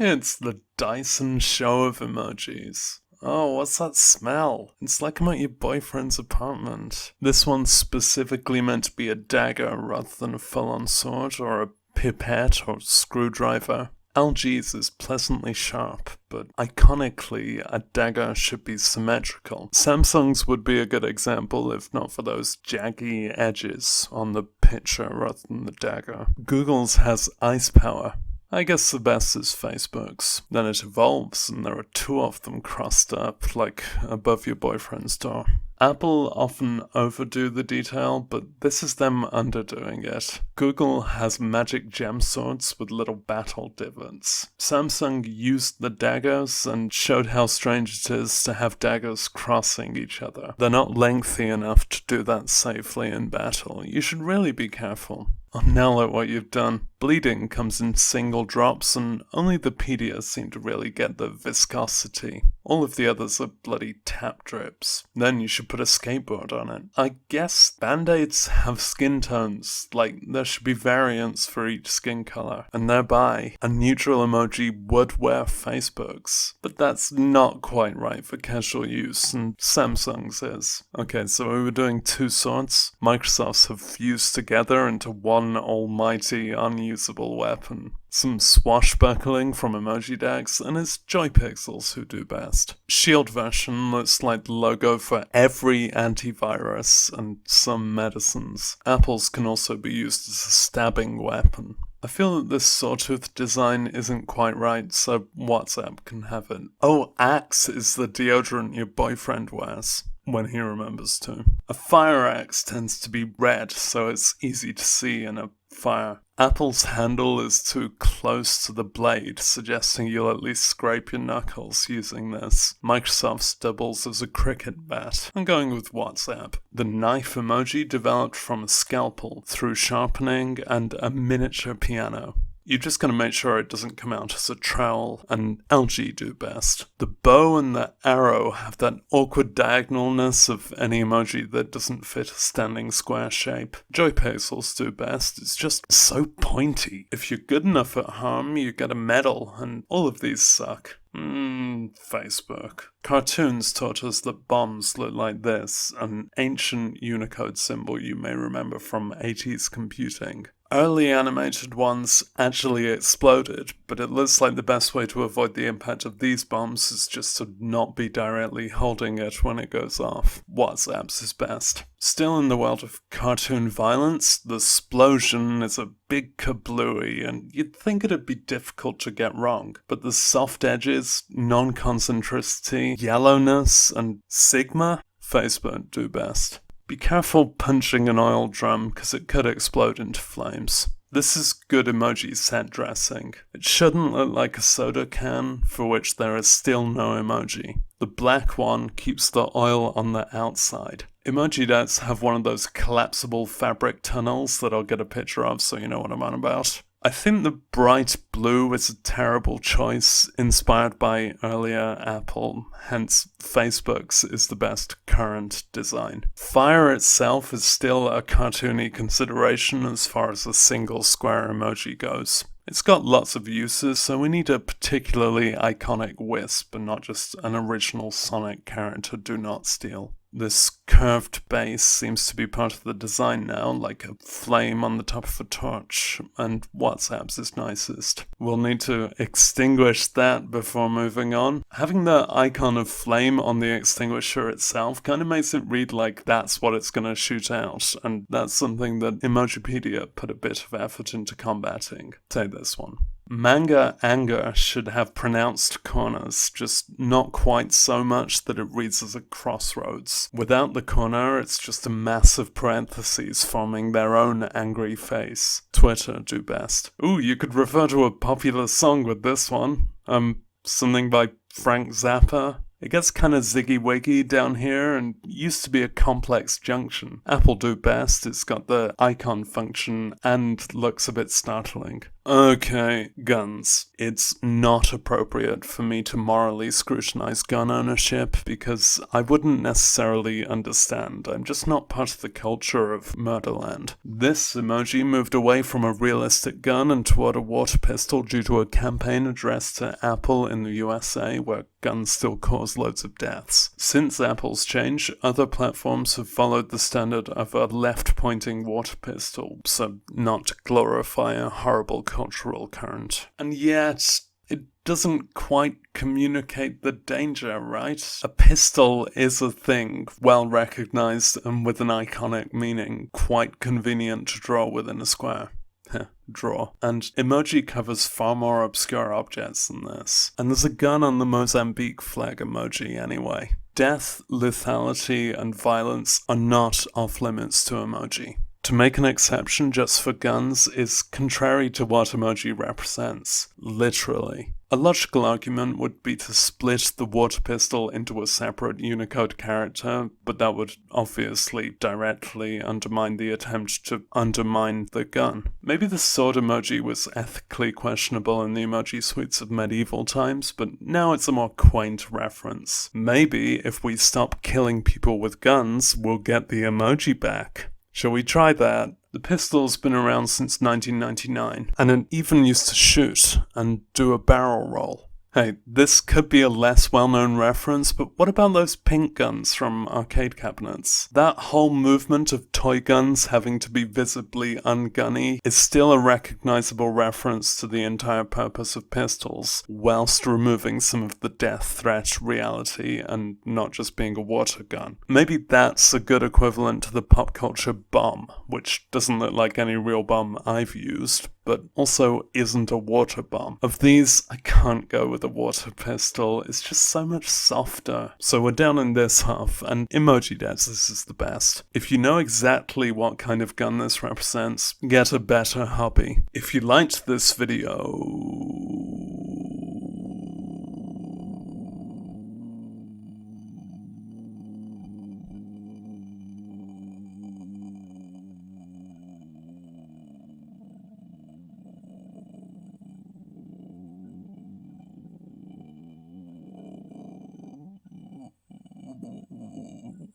It's the Dyson show of emojis. Oh, what's that smell? It's like I'm at your boyfriend's apartment. This one's specifically meant to be a dagger rather than a full-on sword or a pipette or screwdriver. LG's is pleasantly sharp, but iconically, a dagger should be symmetrical. Samsung's would be a good example if not for those jaggy edges on the picture rather than the dagger. Google's has ice power. I guess the best is Facebook's. Then it evolves, and there are two of them crossed up, like above your boyfriend's door. Apple often overdo the detail, but this is them underdoing it. Google has magic gem swords with little battle divots. Samsung used the daggers and showed how strange it is to have daggers crossing each other. They're not lengthy enough to do that safely in battle. You should really be careful. Oh, now look what you've done. Bleeding comes in single drops, and only the Pedia seem to really get the viscosity. All of the others are bloody tap drips. Then you should put a skateboard on it. I guess Band-Aids have skin tones, like there should be variants for each skin color, and thereby a neutral emoji would wear Facebook's. But that's not quite right for casual use, and Samsung's is. Okay, so we were doing two swords. Microsoft's have fused together into one almighty unusable weapon. Some swashbuckling from emoji decks, and it's JoyPixels who do best. Shield version looks like the logo for every antivirus and some medicines. Apple's can also be used as a stabbing weapon. I feel that this sawtooth design isn't quite right, so WhatsApp can have it. Oh, Axe is the deodorant your boyfriend wears. When he remembers to. A fire axe tends to be red, so it's easy to see in a fire. Apple's handle is too close to the blade, suggesting you'll at least scrape your knuckles using this. Microsoft's doubles as a cricket bat. I'm going with WhatsApp. The knife emoji developed from a scalpel through sharpening and a miniature piano. You're just going to make sure it doesn't come out as a trowel, and LG do best. The bow and the arrow have that awkward diagonalness of any emoji that doesn't fit a standing square shape. JoyPixels do best. It's just so pointy. If you're good enough at harm, you get a medal, and all of these suck. Facebook. Cartoons taught us that bombs look like this, an ancient Unicode symbol you may remember from 80s computing. Early animated ones actually exploded, but it looks like the best way to avoid the impact of these bombs is just to not be directly holding it when it goes off. WhatsApp's is best. Still in the world of cartoon violence, the Splosion is a big kablooey, and you'd think it'd be difficult to get wrong, but the soft edges, non-concentricity, yellowness, and sigma, Facebook do best. Be careful punching an oil drum, because it could explode into flames. This is good emoji set dressing. It shouldn't look like a soda can, for which there is still no emoji. The black one keeps the oil on the outside. Emoji decks have one of those collapsible fabric tunnels that I'll get a picture of so you know what I'm on about. I think the bright blue is a terrible choice, inspired by earlier Apple, hence Facebook's is the best current design. Fire itself is still a cartoony consideration as far as a single square emoji goes. It's got lots of uses, so we need a particularly iconic wisp and not just an original Sonic character do not steal. This curved base seems to be part of the design now, like a flame on the top of a torch, and WhatsApp's is nicest. We'll need to extinguish that before moving on. Having the icon of flame on the extinguisher itself kind of makes it read like that's what it's going to shoot out, and that's something that Emojipedia put a bit of effort into combating. Take this one. Manga anger should have pronounced corners, just not quite so much that it reads as a crossroads. Without the corner, it's just a mass of parentheses forming their own angry face. Twitter do best. Ooh, you could refer to a popular song with this one. Something by Frank Zappa. It gets kind of ziggy-wiggy down here and used to be a complex junction. Apple do best, it's got the icon function and looks a bit startling. Okay, guns. It's not appropriate for me to morally scrutinize gun ownership because I wouldn't necessarily understand. I'm just not part of the culture of Murderland. This emoji moved away from a realistic gun and toward a water pistol due to a campaign addressed to Apple in the USA where guns still cause loads of deaths. Since Apple's change, other platforms have followed the standard of a left-pointing water pistol, so not to glorify a horrible cultural current. And yet, it doesn't quite communicate the danger, right? A pistol is a thing, well recognized and with an iconic meaning, quite convenient to draw within a square. Draw. And emoji covers far more obscure objects than this. And there's a gun on the Mozambique flag emoji anyway. Death, lethality, and violence are not off limits to emoji. To make an exception just for guns is contrary to what emoji represents, literally. A logical argument would be to split the water pistol into a separate Unicode character, but that would obviously directly undermine the attempt to undermine the gun. Maybe the sword emoji was ethically questionable in the emoji suites of medieval times, but now it's a more quaint reference. Maybe if we stop killing people with guns, we'll get the emoji back. Shall we try that? The pistol's been around since 1999, and it even used to shoot and do a barrel roll. Hey, this could be a less well-known reference, but what about those pink guns from arcade cabinets? That whole movement of toy guns having to be visibly ungunny is still a recognizable reference to the entire purpose of pistols, whilst removing some of the death threat reality and not just being a water gun. Maybe that's a good equivalent to the pop culture bomb, which doesn't look like any real bomb I've used, but also isn't a water bomb. Of these, I can't go with a water pistol, it's just so much softer. So we're down in this half, and emoji dads, this is the best. If you know exactly what kind of gun this represents, get a better hobby. If you liked this video,